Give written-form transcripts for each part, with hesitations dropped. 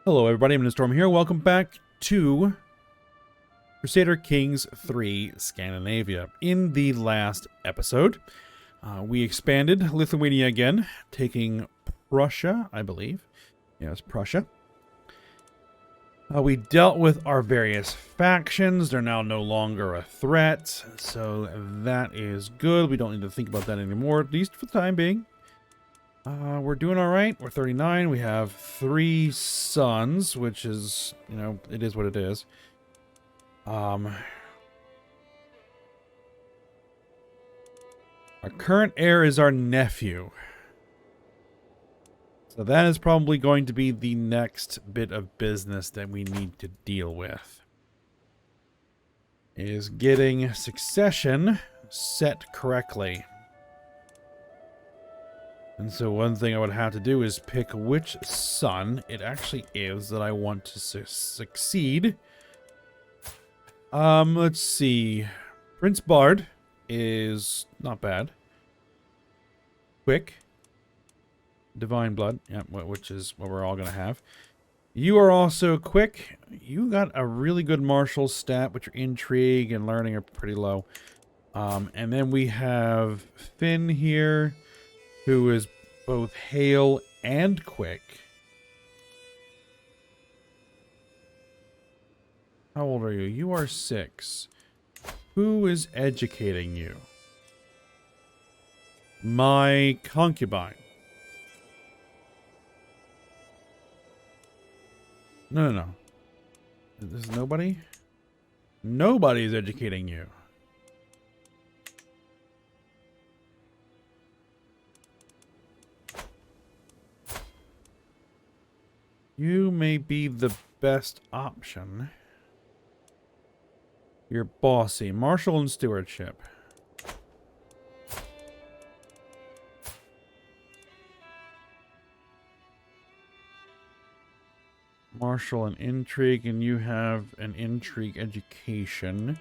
Hello everybody, I'm Storm here. Welcome back to Crusader Kings 3 Scandinavia. In the last episode, we expanded Lithuania again, taking Prussia, I believe. Yes, Prussia. We dealt with our various factions. They're now no longer a threat, so that is good. We don't need to think about that anymore, at least for the time being. We're doing all right. We're 39. We have 3 sons, which is, you know, it is what it is. Our current heir is our nephew. So that is probably going to be the next bit of business that we need to deal with. Is getting succession set correctly. And so one thing I would have to do is pick which son it actually is that I want to succeed. Let's see. Prince Bard is not bad. Quick. Divine Blood, yeah, which is what we're all going to have. You are also quick. You got a really good martial stat, but your intrigue and learning are pretty low. And then we have Finn here, who is both hale and quick. How old are you? You are 6. Who is educating you? My concubine. No. There's nobody? Nobody's educating you. You may be the best option. You're bossy. Martial and stewardship. Martial and intrigue, and you have an intrigue education.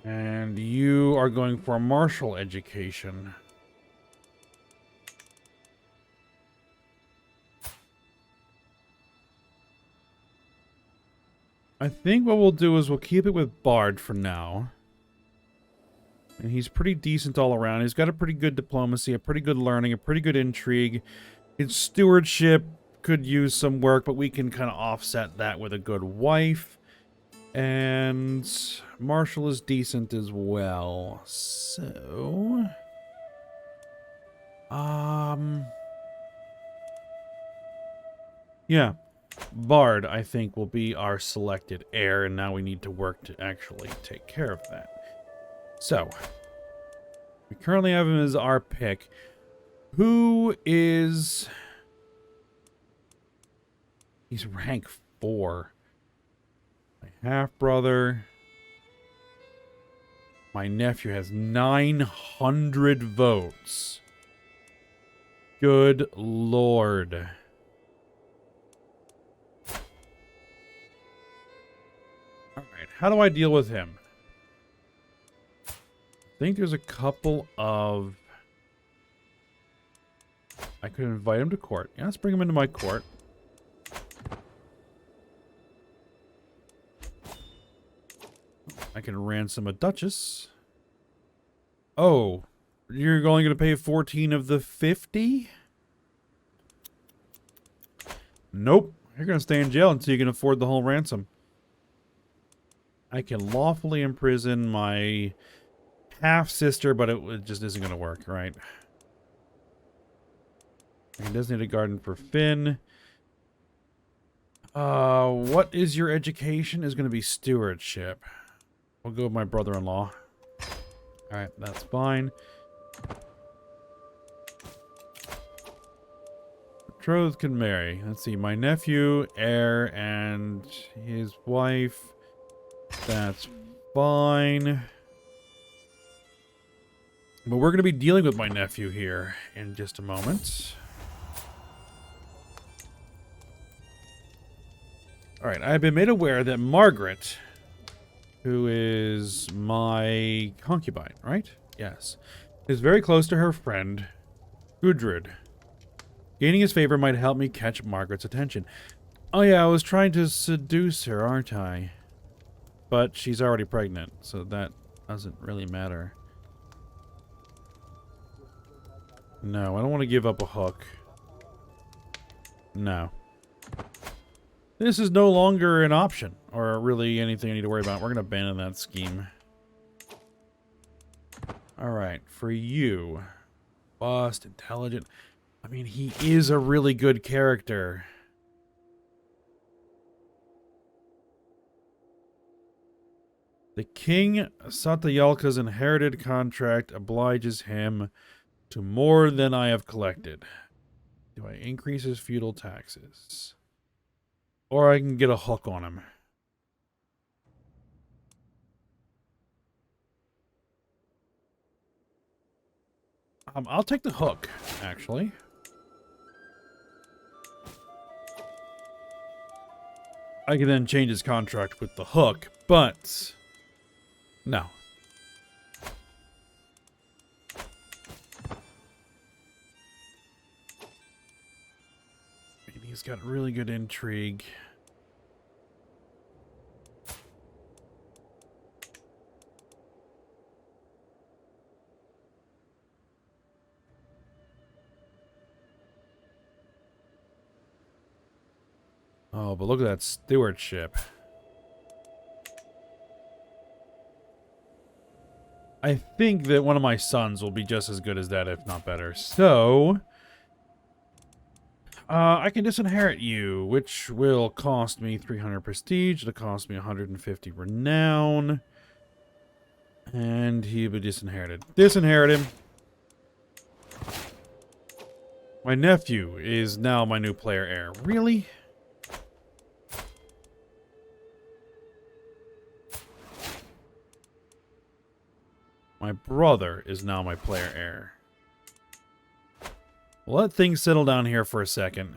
And you are going for a martial education. I think what we'll do is we'll keep it with Bard for now. And he's pretty decent all around. He's got a pretty good diplomacy, a pretty good learning, a pretty good intrigue. His stewardship could use some work, but we can kind of offset that with a good wife. And Marshall is decent as well. So... yeah. Bard, I think, will be our selected heir, and now we need to work to actually take care of that. So, we currently have him as our pick. Who is... he's rank 4. My half-brother. My nephew has 900 votes. Good lord. Alright, how do I deal with him? I think there's a couple of... I could invite him to court. Yeah, let's bring him into my court. I can ransom a duchess. Oh, you're only going to pay 14 of the 50? Nope. You're going to stay in jail until you can afford the whole ransom. I can lawfully imprison my half-sister, but it just isn't going to work, right? He does need a garden for Finn. What is your education? Is going to be stewardship. We'll go with my brother-in-law. Alright, that's fine. Betrothed can marry. Let's see, my nephew, heir, and his wife. That's fine. But we're going to be dealing with my nephew here in just a moment. Alright, I've been made aware that Margaret, who is my concubine, right? Yes. Is very close to her friend, Gudrid. Gaining his favor might help me catch Margaret's attention. Oh yeah, I was trying to seduce her, aren't I? But she's already pregnant, so that doesn't really matter. No, I don't want to give up a hook. No. This is no longer an option, or really anything I need to worry about. We're going to abandon that scheme. Alright, for you. Bust, intelligent. I mean, he is a really good character. The King Satyalka's inherited contract obliges him to more than I have collected. Do I increase his feudal taxes? Or I can get a hook on him. I'll take the hook, actually. I can then change his contract with the hook, but... no. He's got really good intrigue. Oh, but look at that stewardship. I think that one of my sons will be just as good as that, if not better. So... I can disinherit you, which will cost me 300 prestige. It'll cost me 150 renown. And he'll be disinherited. Disinherit him. My nephew is now my new player heir. Really? My brother is now my player heir. Let things settle down here for a second.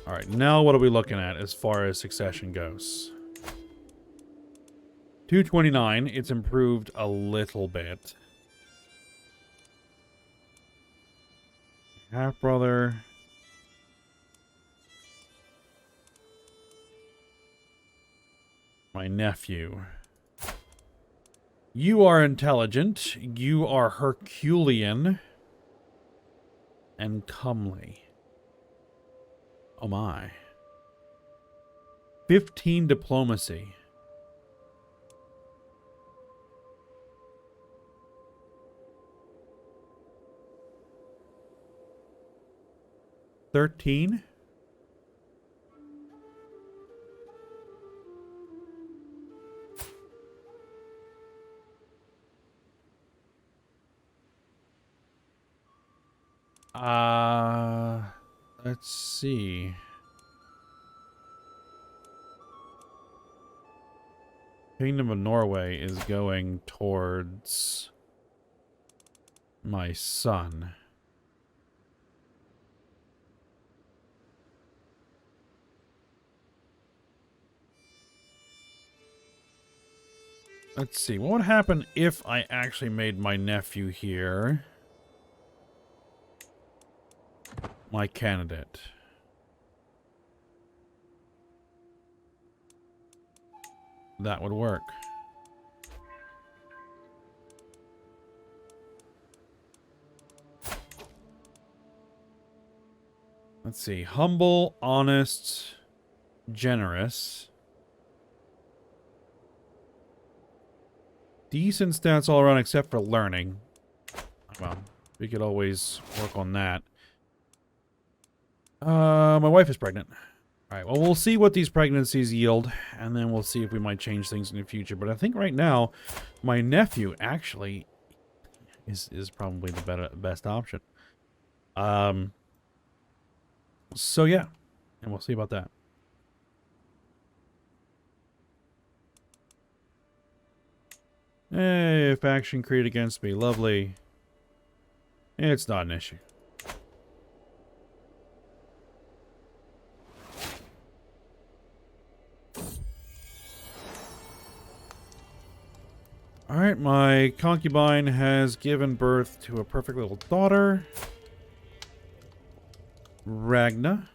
Alright, now what are we looking at as far as succession goes? 229, it's improved a little bit. Half-brother. My nephew. You are intelligent, you are Herculean, and comely. Oh my. 15 diplomacy. $13? Let's see. Kingdom of Norway is going towards my son. Let's see. What would happen if I actually made my nephew here my candidate? That would work. Let's see. Humble, honest, generous. Decent stats all around except for learning. Well, we could always work on that. My wife is pregnant. Alright, well, we'll see what these pregnancies yield, and then we'll see if we might change things in the future. But I think right now, my nephew actually is probably the best option. So yeah, and we'll see about that. Hey, faction created against me. Lovely. It's not an issue. Alright, my concubine has given birth to a perfect little daughter. Ragna.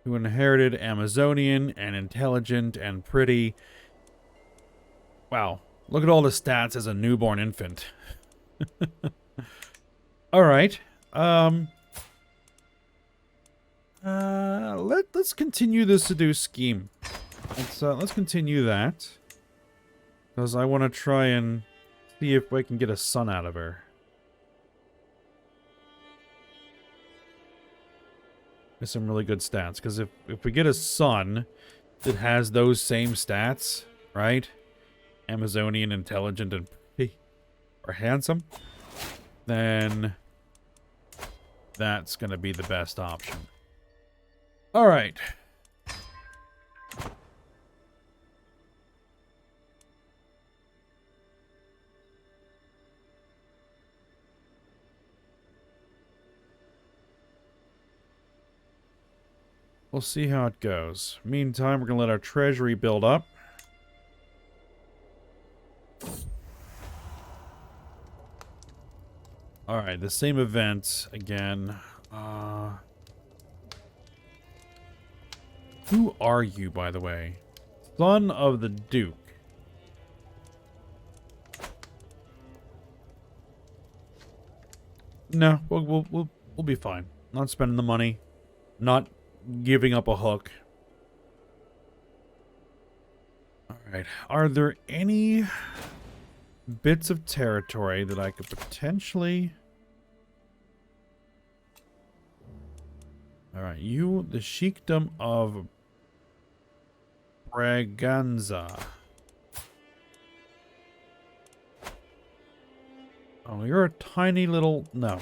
Who inherited Amazonian and intelligent and pretty. Wow. Look at all the stats as a newborn infant. Alright. Let's continue the seduce scheme. Let's continue that. Because I want to try and see if I can get a son out of her. With some really good stats. Because if we get a son that has those same stats, right? Amazonian, intelligent, and pretty, or handsome, then that's going to be the best option. Alright. We'll see how it goes. Meantime, we're going to let our treasury build up. Alright, the same event again. Who are you, by the way? Son of the Duke. No, we'll be fine. Not spending the money. Not giving up a hook. Alright. Are there any bits of territory that I could potentially... Alright, you, the Sheikdom of Braganza. Oh, you're a tiny little... No.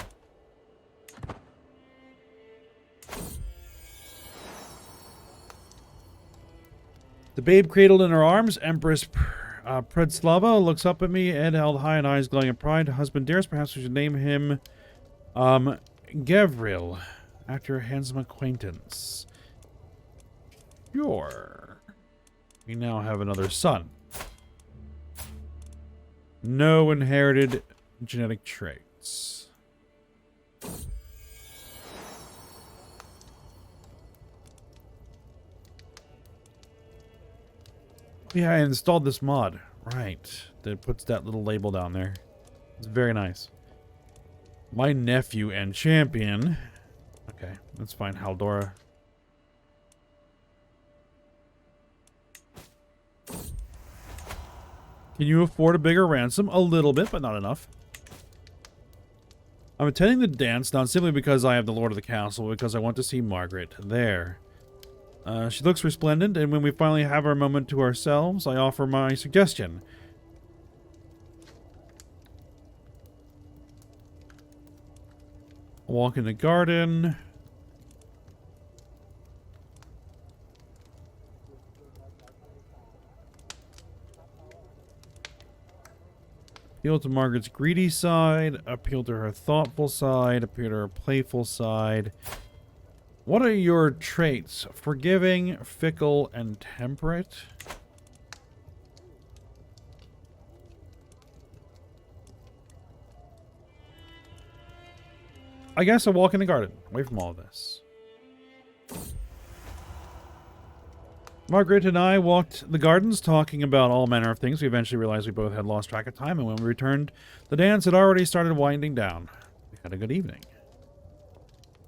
The babe cradled in her arms, Empress Predslava, looks up at me, head held high and eyes glowing in pride. Husband dearest, perhaps we should name him Gavril, after a handsome acquaintance. Sure. We now have another son. No inherited genetic traits. Yeah, I installed this mod. Right. That puts that little label down there. It's very nice. My nephew and champion. Okay, that's fine, Haldora. Can you afford a bigger ransom? A little bit, but not enough. I'm attending the dance, not simply because I am the lord of the castle, but because I want to see Margaret there. She looks resplendent, and when we finally have our moment to ourselves, I offer my suggestion. Walk in the garden. Appeal to Margaret's greedy side, appeal to her thoughtful side, appeal to her playful side. What are your traits? Forgiving, fickle, and temperate? I guess I walk in the garden, away from all of this. Margaret and I walked the gardens, talking about all manner of things. We eventually realized we both had lost track of time, and when we returned, the dance had already started winding down. We had a good evening.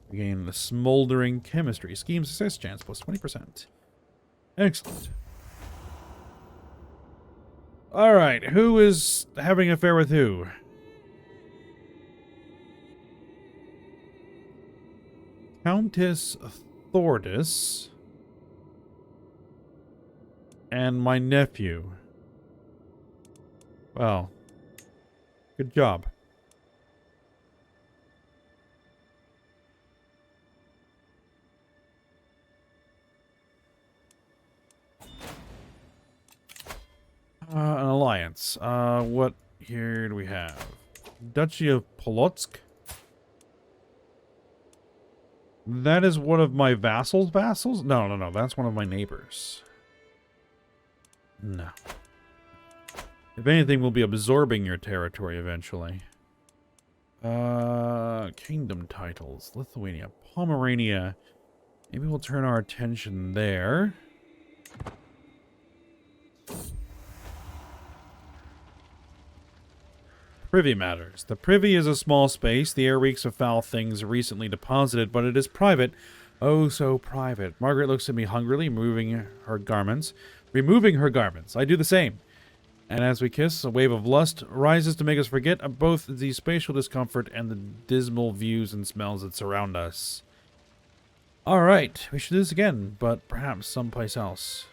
We gained the smoldering chemistry. Scheme success chance plus 20%. Excellent. Alright, who is having an affair with who? Countess Thordis. And my nephew. Well, good job. An alliance. What here do we have? Duchy of Polotsk. That is one of my vassals' vassals? No, that's one of my neighbors. No. If anything, we'll be absorbing your territory eventually. Kingdom titles. Lithuania. Pomerania. Maybe we'll turn our attention there. Privy matters. The privy is a small space. The air reeks of foul things recently deposited, but it is private. Oh, so private. Margaret looks at me hungrily, removing her garments. I do the same. And as we kiss, a wave of lust rises to make us forget both the spatial discomfort and the dismal views and smells that surround us. Alright, we should do this again, but perhaps someplace else.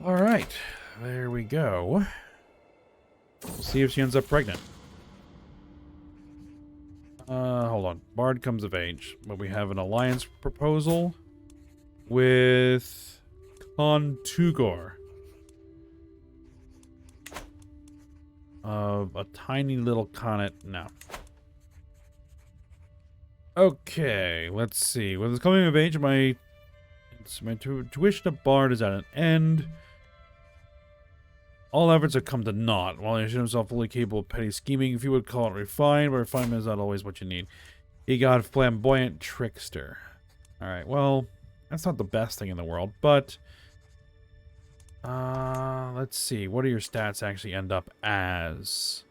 Alright, there we go. We'll see if she ends up pregnant. Hold on. Bard comes of age. But we have an alliance proposal with Contugor of a tiny little connet. No. Okay, let's see. With the coming of age, my tuition of Bard is at an end. All efforts have come to naught. While he showed himself fully capable of petty scheming, if you would call it refined, but refinement is not always what you need. He got a flamboyant trickster. Alright, well, that's not the best thing in the world, but... let's see. What do your stats actually end up as?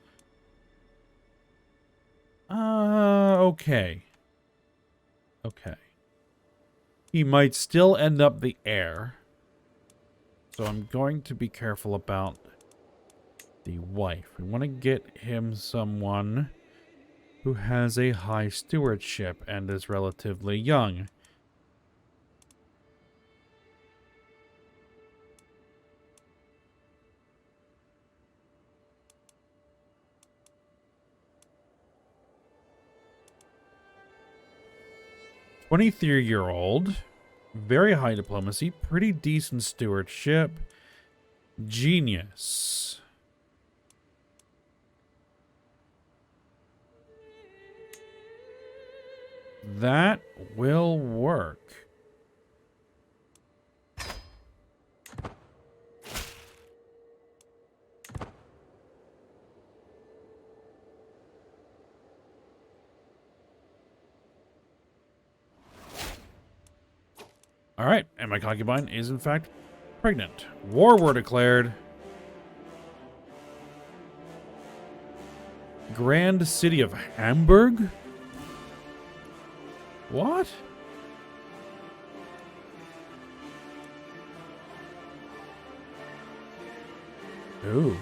Okay. Okay. He might still end up the heir. So I'm going to be careful about the wife. We want to get him someone who has a high stewardship and is relatively young. "23-year-old, very high diplomacy, pretty decent stewardship, genius." That will work. Alright, and my concubine is in fact pregnant. War were declared. Grand City of Hamburg? What? Ooh.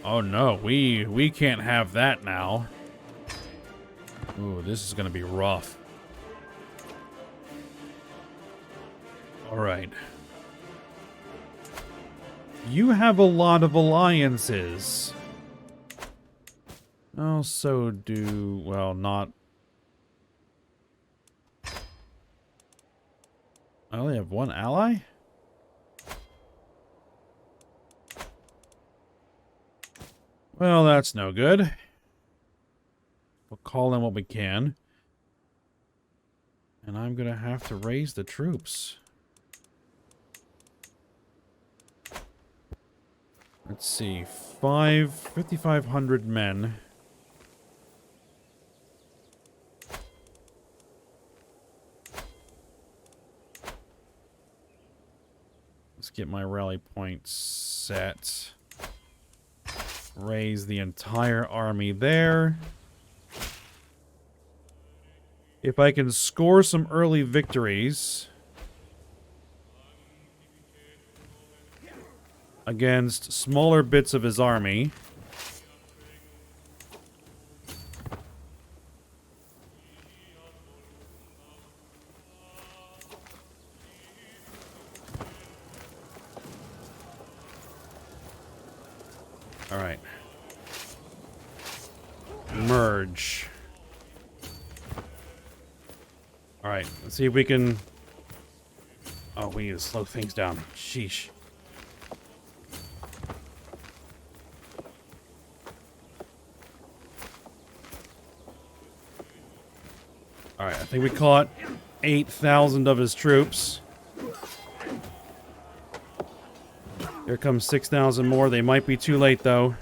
Oh no, we can't have that now. Ooh, this is gonna be rough. Alright. You have a lot of alliances. Also do, well, not... I only have one ally? Well, that's no good. We'll call in what we can. And I'm gonna have to raise the troops. Let's see, 5,500 men. Let's get my rally point set. Raise the entire army there. If I can score some early victories against smaller bits of his army, all right. Merge. All right, let's see if we can... Oh, we need to slow things down. Sheesh. Alright, I think we caught 8,000 of his troops. Here comes 6,000 more. They might be too late, though.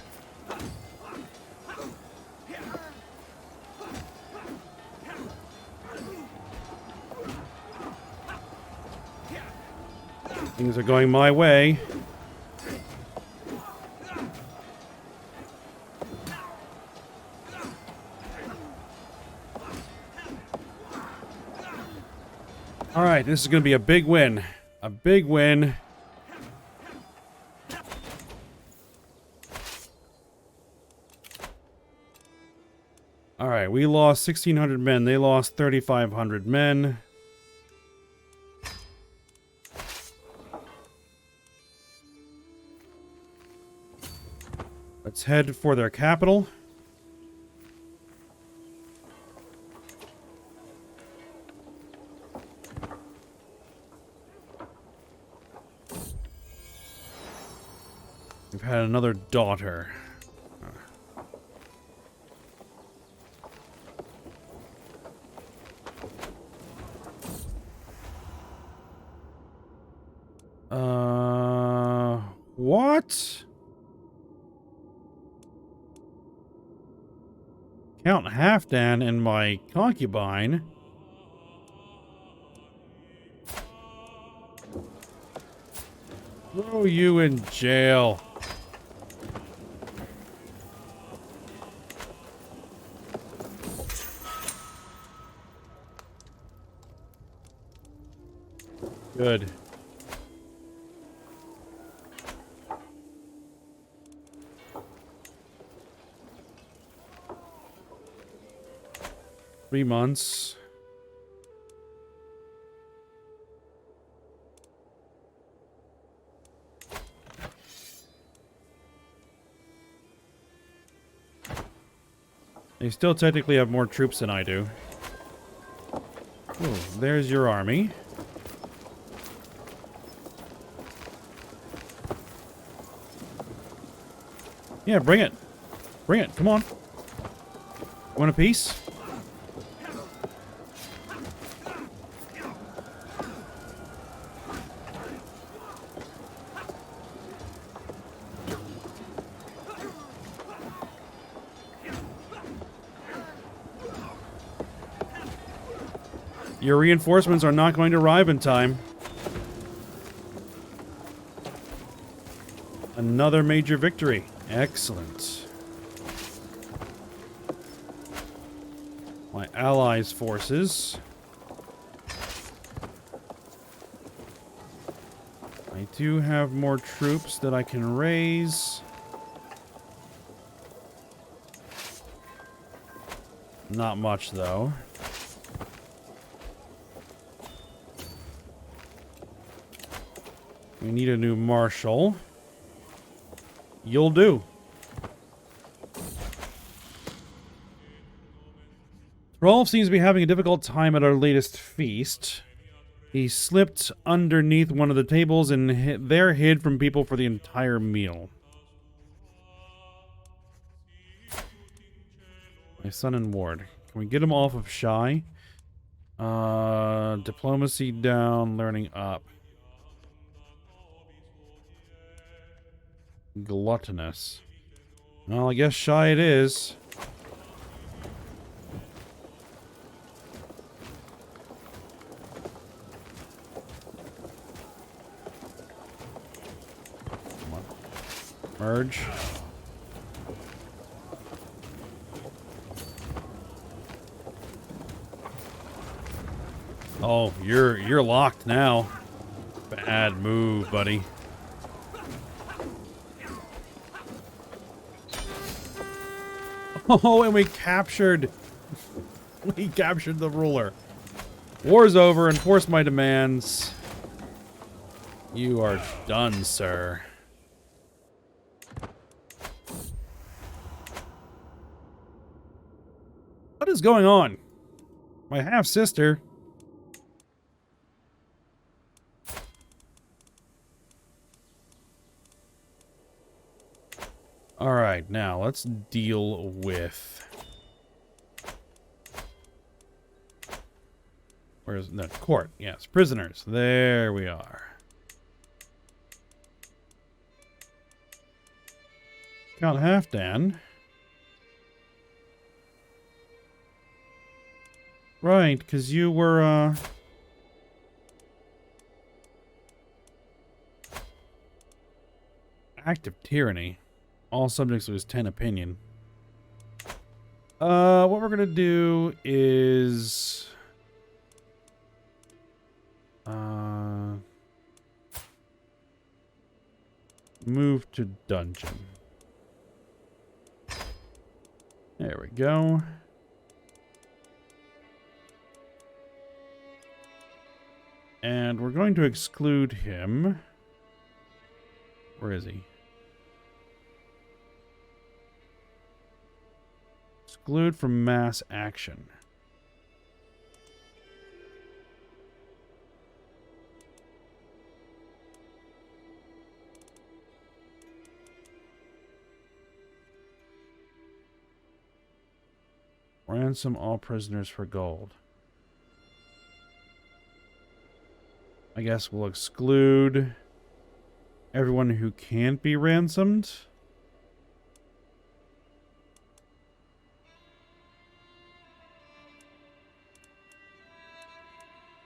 Things are going my way. Alright, this is going to be a big win. A big win. Alright, we lost 1,600 men. They lost 3,500 men. Let's head for their capital. We've had another daughter. What? Count Halfdan and my concubine? Throw you in jail. Good. Three months. They still technically have more troops than I do. Oh, there's your army. Yeah, bring it. Bring it. Come on. Want a piece? Your reinforcements are not going to arrive in time. Another major victory. Excellent. My allies' forces. I do have more troops that I can raise. Not much, though. We need a new marshal. You'll do. Rolf seems to be having a difficult time at our latest feast. He slipped underneath one of the tables and there hid from people for the entire meal. My son and ward. Can we get him off of shy? Diplomacy down, learning up. Gluttonous. Well, I guess shy it is. Come on. Merge. Oh, you're locked now. Bad move, buddy. Oh, and we captured the ruler. War's over. Enforce my demands. You are done, sir. What is going on? My half-sister. Alright, now let's deal with Where's the court? Yes, prisoners. There we are. Count Halfdan. Right, because you were, active tyranny. All subjects lose 10 opinion. What we're gonna do is... move to dungeon. There we go. And we're going to exclude him. Where is he? Exclude from mass action. Ransom all prisoners for gold. I guess we'll exclude everyone who can't be ransomed.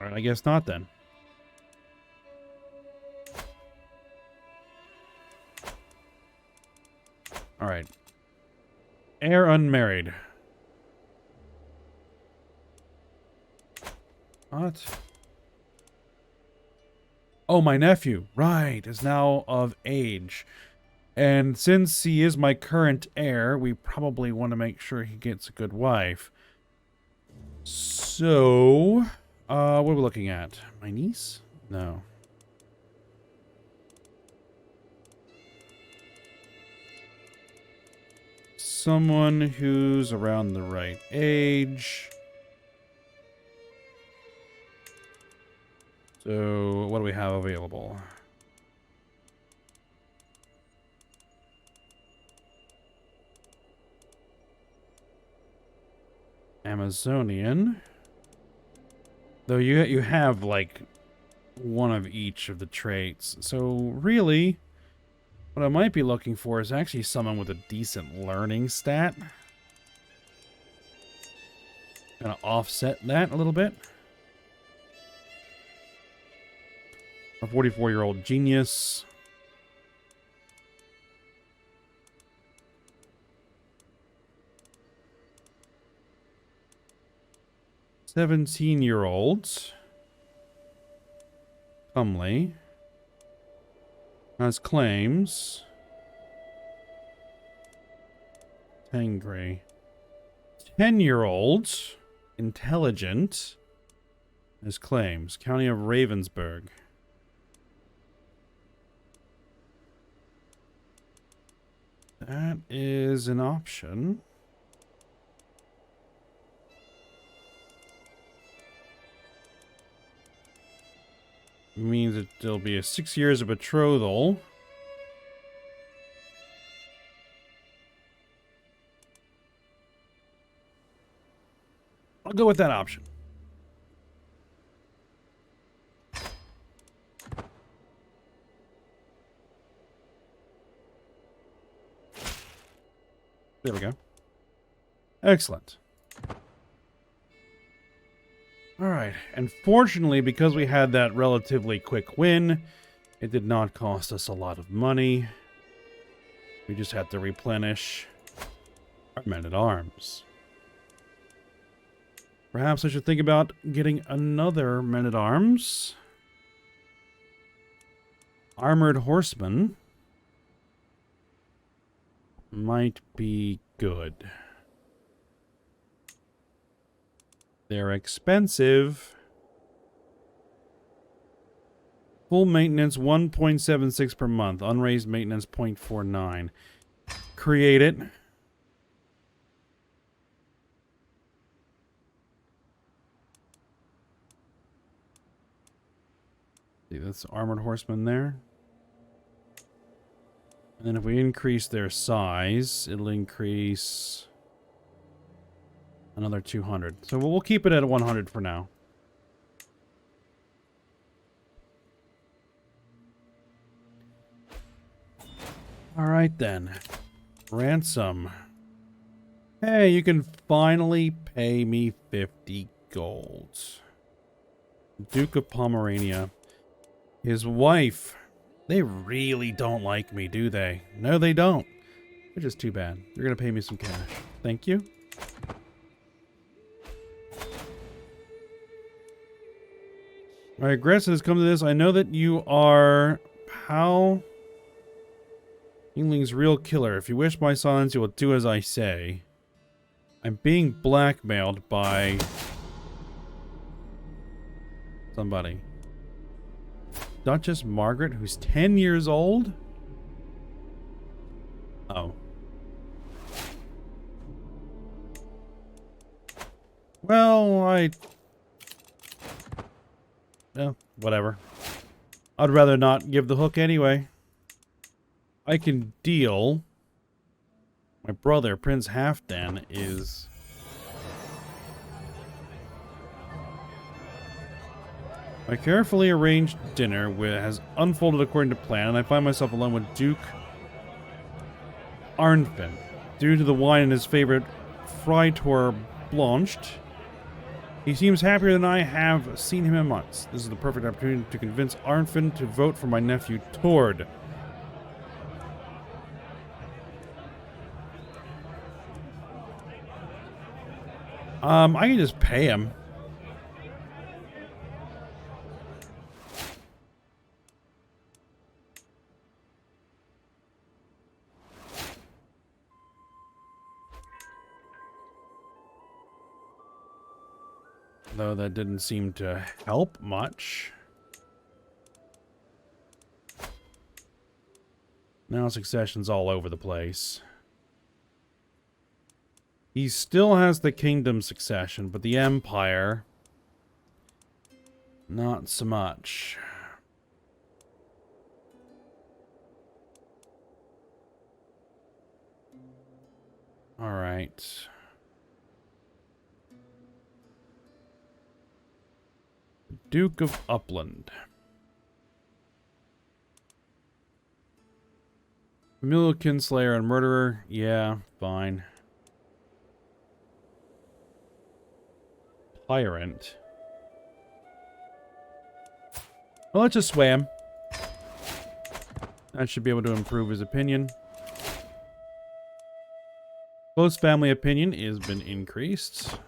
Alright, I guess not then. Alright. Heir unmarried. What? Oh, my nephew. Right, is now of age. And since he is my current heir, we probably want to make sure he gets a good wife. So, what are we looking at? My niece? No. Someone who's around the right age. So, what do we have available? Amazonian. Though you have, like, one of each of the traits. So, really, what I might be looking for is actually someone with a decent learning stat. Kind of offset that a little bit. A 44-year-old genius. "17-year-old. Comely. Has claims. Angry. 10-year-old. Intelligent. Has claims. County of Ravensburg. That is an option. Means that there'll be a 6 years of betrothal. I'll go with that option. There we go. Excellent. Alright, and fortunately, because we had that relatively quick win, it did not cost us a lot of money. We just had to replenish our men-at-arms. Perhaps I should think about getting another men-at-arms. Armored horseman might be good. They're expensive. Full maintenance 1.76 per month. Unraised maintenance 0.49. Create it. See, that's armored horseman there. And then if we increase their size, it'll increase another 200. So we'll keep it at 100 for now. Alright then. Ransom. Hey, you can finally pay me 50 gold. Duke of Pomerania. His wife. They really don't like me, do they? No, they don't. Which is too bad. You're gonna pay me some cash. Thank you. I regret it has come to this. I know that you are Pal Yingling's real killer. If you wish my silence, you will do as I say. I'm being blackmailed by somebody. Duchess Margaret, who's 10 years old? Oh. Well, whatever. I'd rather not give the hook anyway. I can deal. My brother, Prince Halfdan, is... My carefully arranged dinner has unfolded according to plan, and I find myself alone with Duke Arnfinn. Due to the wine and his favorite Freitor Blanched, he seems happier than I have seen him in months. This is the perfect opportunity to convince Arnfinn to vote for my nephew Tord. I can just pay him. Though that didn't seem to help much. Now succession's all over the place. He still has the kingdom succession, but the empire, not so much. All right. Duke of Upland. Familial kinslayer and murderer. Yeah, fine. Tyrant. Well, let's just sway him. That should be able to improve his opinion. Close family opinion has been increased.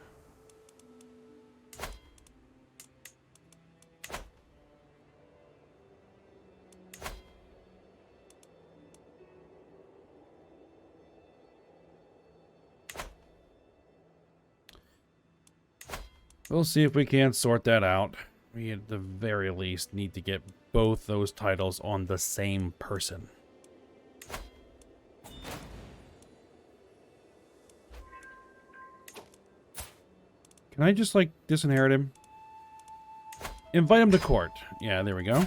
We'll see if we can't sort that out. We at the very least need to get both those titles on the same person. Can I just, like, disinherit him? Invite him to court. Yeah, there we go.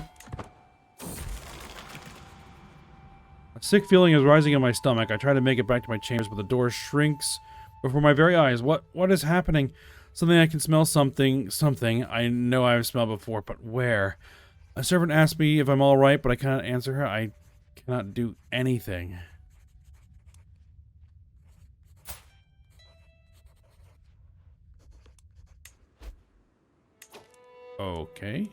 A sick feeling is rising in my stomach. I try to make it back to my chambers, but the door shrinks before my very eyes. What is happening? Something I can smell, something I know I've smelled before, but where? A servant asked me if I'm all right, but I cannot answer her. I cannot do anything. Okay.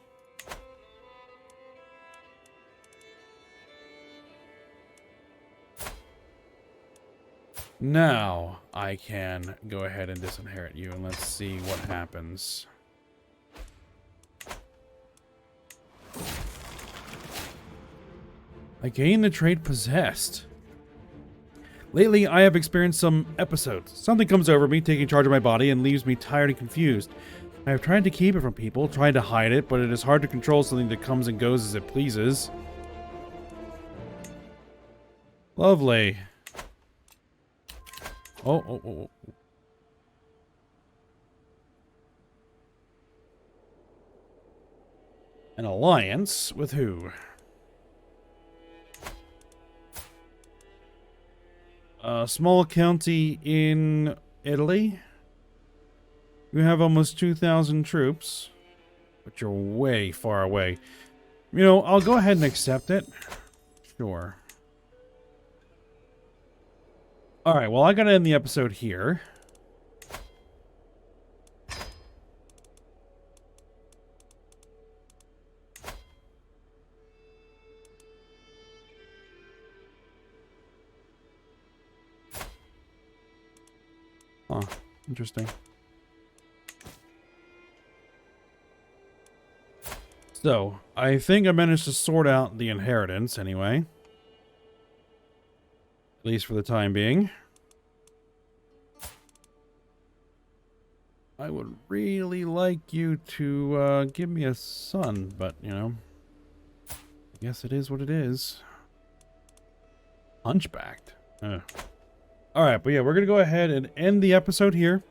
Now I can go ahead and disinherit you, and let's see what happens. I gain the trait Possessed. Lately, I have experienced some episodes. Something comes over me, taking charge of my body, and leaves me tired and confused. I have tried to keep it from people, tried to hide it, but it is hard to control something that comes and goes as it pleases. Lovely. Oh. An alliance with who? A small county in Italy. You have almost 2,000 troops, but you're way far away. You know, I'll go ahead and accept it. Sure. Alright, well, I gotta end the episode here. Huh, interesting. So, I think I managed to sort out the inheritance, anyway. At least for the time being. I would really like you to give me a son, but, you know, I guess it is what it is. Hunchbacked. Alright, but yeah, we're going to go ahead and end the episode here.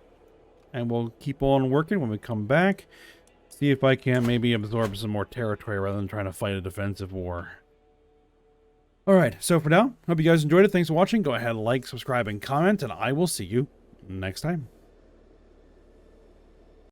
And we'll keep on working when we come back. See if I can maybe absorb some more territory rather than trying to fight a defensive war. Alright, so for now, hope you guys enjoyed it. Thanks for watching. Go ahead, like, subscribe, and comment, and I will see you next time.